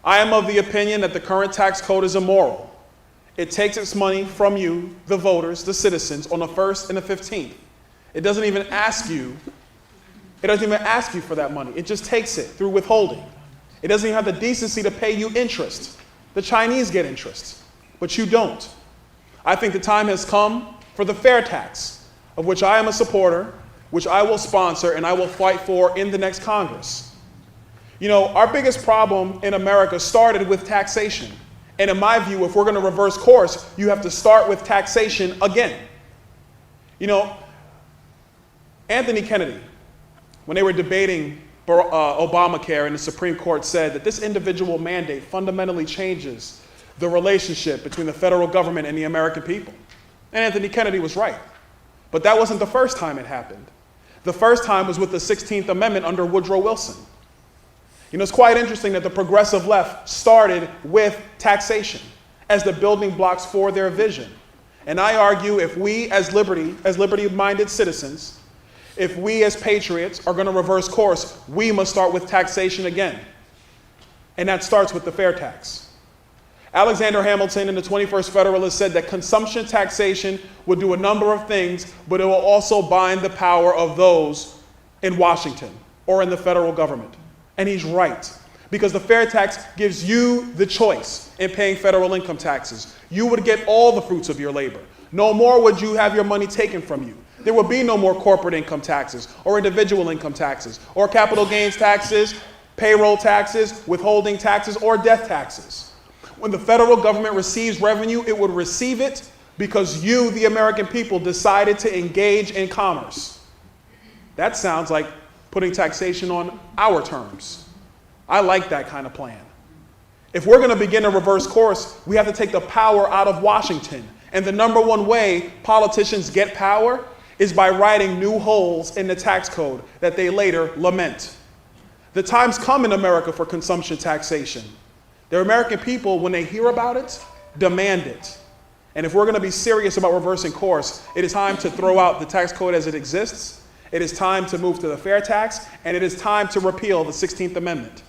I am of the opinion that the current tax code is immoral. It takes its money from you, the voters, the citizens, on the 1st and the 15th. It doesn't even ask you for that money. It just takes it through withholding. It doesn't even have the decency to pay you interest. The Chinese get interest, but you don't. I think the time has come for the FAIRtax, of which I am a supporter, which I will sponsor and I will fight for in the next Congress. You know, our biggest problem in America started with taxation. And in my view, if we're going to reverse course, you have to start with taxation again. You know, Anthony Kennedy, when they were debating Obamacare, and the Supreme Court said that this individual mandate fundamentally changes the relationship between the federal government and the American people. And Anthony Kennedy was right. But that wasn't the first time it happened. The first time was with the 16th Amendment under Woodrow Wilson. You know, it's quite interesting that the progressive left started with taxation as the building blocks for their vision. And I argue if we as liberty-minded citizens, if we as patriots are going to reverse course, we must start with taxation again. And that starts with the FAIRtax. Alexander Hamilton in the 21st Federalist said that consumption taxation would do a number of things, but it will also bind the power of those in Washington or in the federal government. And he's right, because the FAIRtax gives you the choice in paying federal income taxes. You would get all the fruits of your labor. No more would you have your money taken from you. There would be no more corporate income taxes or individual income taxes or capital gains taxes, payroll taxes, withholding taxes, or death taxes. When the federal government receives revenue, it would receive it because you, the American people, decided to engage in commerce. That sounds like putting taxation on our terms. I like that kind of plan. If we're going to begin a reverse course, we have to take the power out of Washington. And the number one way politicians get power is by writing new holes in the tax code that they later lament. The time's come in America for consumption taxation. The American people, when they hear about it, demand it. And if we're going to be serious about reversing course, it is time to throw out the tax code as it exists. It is time to move to the FAIRtax, and it is time to repeal the 16th Amendment.